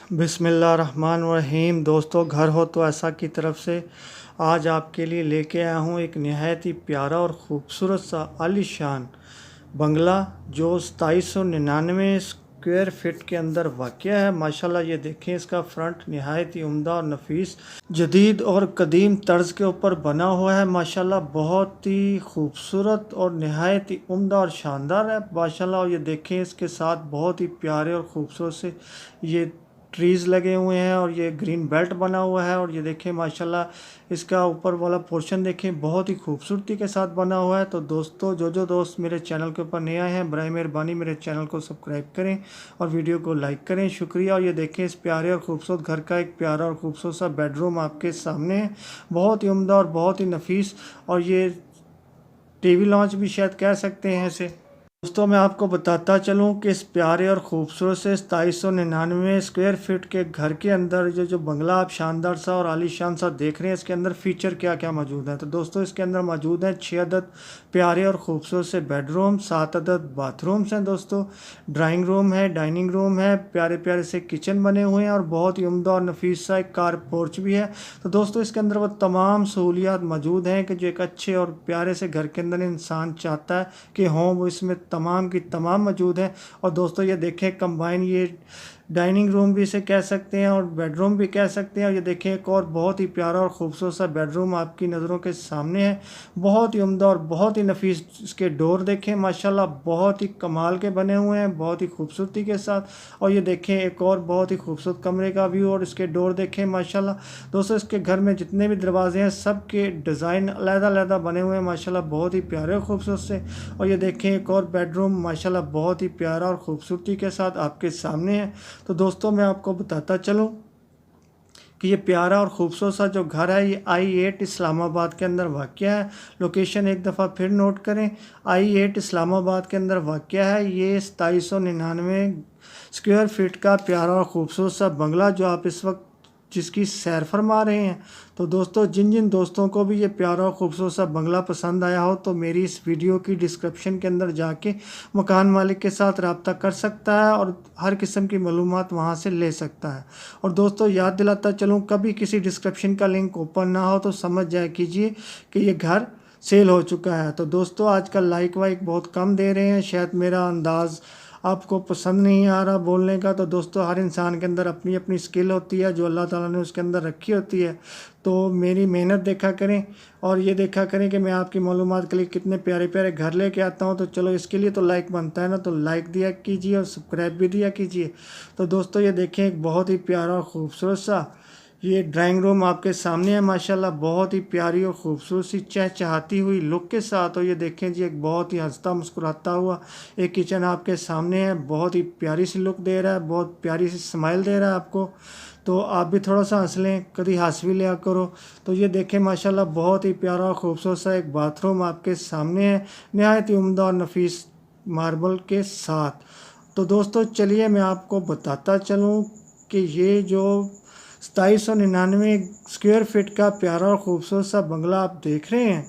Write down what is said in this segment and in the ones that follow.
बिस्मिल्लाहिर्रहमानिर्रहीम। दोस्तों, घर हो तो ऐसा की तरफ से आज आपके लिए लेके आया हूँ एक नहायत ही प्यारा और ख़ूबसूरत सा आलीशान बंगला जो 2799 स्क्वायर फिट के अंदर वाक़या है। माशाल्लाह ये देखें, इसका फ्रंट नहायत ही उम्दा और नफीस जदीद और कदीम तर्ज के ऊपर बना हुआ है। माशाल्लाह बहुत ही खूबसूरत और नहायत ही उम्दा और शानदार है माशाल्लाह। और ये देखें, इसके साथ बहुत ही प्यारे और ख़ूबसूरत से ये ट्रीज़ लगे हुए हैं और ये ग्रीन बेल्ट बना हुआ है। और ये देखें माशाल्लाह इसका ऊपर वाला पोर्शन देखें, बहुत ही खूबसूरती के साथ बना हुआ है। तो दोस्तों, जो दोस्त मेरे चैनल के ऊपर नए आए हैं, बराए मेहरबानी मेरे चैनल को सब्सक्राइब करें और वीडियो को लाइक करें, शुक्रिया। और ये देखें, इस प्यारे और ख़ूबसूरत घर का एक प्यारा और ख़ूबसूरत सा बेडरूम आपके सामने है, बहुत ही उम्दा और बहुत ही नफीस। और ये टीवी लॉन्च भी शायद कह सकते हैं इसे। दोस्तों, मैं आपको बताता चलूं कि इस प्यारे और ख़ूबसूरत से 2799 स्क्वायर फीट के घर के अंदर जो बंगला आप शानदार सा और आलीशान सा देख रहे हैं, इसके अंदर फ़ीचर क्या क्या मौजूद हैं। तो दोस्तों, इसके अंदर मौजूद हैं 6 अदद प्यारे और ख़ूबसूरत से बेडरूम, 7 अदद बाथरूम्स हैं। दोस्तों, ड्राइंग रूम है, डाइनिंग रूम है, प्यारे प्यारे से किचन बने हुए हैं और बहुत ही उम्दा और नफीस सा एक कार पोर्च भी है। तो दोस्तों, इसके अंदर वो तमाम सहूलियात मौजूद हैं कि जो एक अच्छे और प्यारे से घर के अंदर इंसान चाहता है कि हों, वो इसमें तमाम की तमाम मौजूद है। और दोस्तों, ये देखें, कंबाइन ये डाइनिंग रूम भी इसे कह सकते हैं और बेडरूम भी कह सकते हैं। और ये देखें, एक और बहुत ही प्यारा और ख़ूबसूरत सा बेडरूम आपकी नज़रों के सामने है, बहुत ही उम्दा और बहुत ही नफीस। इसके डोर देखें माशाल्लाह, बहुत ही कमाल के बने हुए हैं, बहुत ही खूबसूरती के साथ। और ये देखें, एक और बहुत ही खूबसूरत कमरे का व्यू और इसके डोर देखें माशाल्लाह। दोस्तों, इसके घर में जितने भी दरवाजे हैं, सब के डिज़ाइन अलग-अलग बने हुए हैं माशाल्लाह, बहुत ही प्यारे और ख़ूबसूरत से। और ये देखें, एक और बेडरूम माशाल्लाह बहुत ही प्यारा और ख़ूबसूरती के साथ आपके सामने है। तो दोस्तों, मैं आपको बताता चलूं कि ये प्यारा और ख़ूबसूरत सा जो घर है, ये I8 इस्लामाबाद के अंदर वाक़या है। लोकेशन एक दफ़ा फिर नोट करें, I8 इस्लामाबाद के अंदर वाक़या है। ये 2799 स्क्वायर फीट का प्यारा और ख़ूबसूरत सा बंगला जो आप इस वक्त जिसकी सैर फरमा रहे हैं। तो दोस्तों, जिन दोस्तों को भी ये प्यारा और ख़ूबसूरत सा बंगला पसंद आया हो, तो मेरी इस वीडियो की डिस्क्रिप्शन के अंदर जाके मकान मालिक के साथ रब्ता कर सकता है और हर किस्म की मालूमात वहाँ से ले सकता है। और दोस्तों, याद दिलाता चलूँ, कभी किसी डिस्क्रिप्शन का लिंक ओपन ना हो तो समझ जाए कीजिए कि ये घर सेल हो चुका है। तो दोस्तों, आजकल लाइक वाइक बहुत कम दे रहे हैं, शायद मेरा अंदाज़ आपको पसंद नहीं आ रहा बोलने का। तो दोस्तों, हर इंसान के अंदर अपनी अपनी स्किल होती है जो अल्लाह ताला ने उसके अंदर रखी होती है। तो मेरी मेहनत देखा करें और ये देखा करें कि मैं आपकी मालूमात के लिए कितने प्यारे प्यारे घर लेके आता हूँ। तो चलो, इसके लिए तो लाइक बनता है ना, तो लाइक दिया कीजिए और सब्सक्राइब भी दिया कीजिए। तो दोस्तों, ये देखें, एक बहुत ही प्यारा और ख़ूबसूरत सा ये ड्राइंग रूम आपके सामने है माशाल्लाह, बहुत ही प्यारी और ख़ूबसूरत सी चहचहाती हुई लुक के साथ। और ये देखें जी, एक बहुत ही हंसता मुस्कुराता हुआ एक किचन आपके सामने है, बहुत ही प्यारी सी लुक दे रहा है, बहुत प्यारी सी स्माइल दे रहा है आपको। तो आप भी थोड़ा सा हंस लें, कभी हंस भी लिया करो। तो ये देखें माशाल्लाह, बहुत ही प्यारा और ख़ूबसूरत सा एक बाथरूम आपके सामने है, नहायत ही उम्दा और नफीस मार्बल के साथ। तो दोस्तों, चलिए मैं आपको बताता चलूँ कि ये जो 2799 स्क्वायर फीट का प्यारा और ख़ूबसूरत सा बंगला आप देख रहे हैं,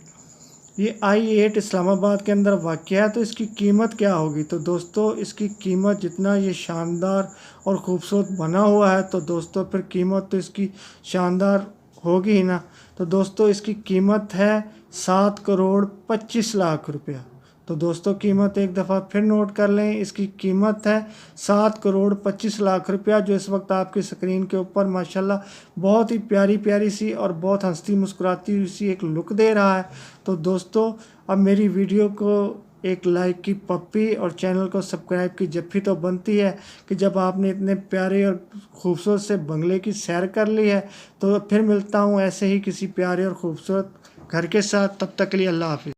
ये I8 इस्लामाबाद के अंदर वाक़या है। तो इसकी कीमत क्या होगी? तो दोस्तों, इसकी कीमत, जितना ये शानदार और ख़ूबसूरत बना हुआ है, तो दोस्तों फिर कीमत तो इसकी शानदार होगी ही ना। तो दोस्तों, इसकी कीमत है 7 करोड़ 25 लाख रुपया। तो दोस्तों, कीमत एक दफ़ा फिर नोट कर लें, इसकी कीमत है 7 करोड़ 25 लाख रुपया, जो इस वक्त आपकी स्क्रीन के ऊपर माशाल्लाह बहुत ही प्यारी प्यारी सी और बहुत हंसती मुस्कुराती हुई सी एक लुक दे रहा है। तो दोस्तों, अब मेरी वीडियो को एक लाइक की पप्पी और चैनल को सब्सक्राइब की जप्फी तो बनती है कि जब आपने इतने प्यारे और ख़ूबसूरत से बंगले की सैर कर ली है। तो फिर मिलता हूँ ऐसे ही किसी प्यारे और ख़ूबसूरत घर के साथ, तब तक के लिए अल्लाह हाफ़िज़।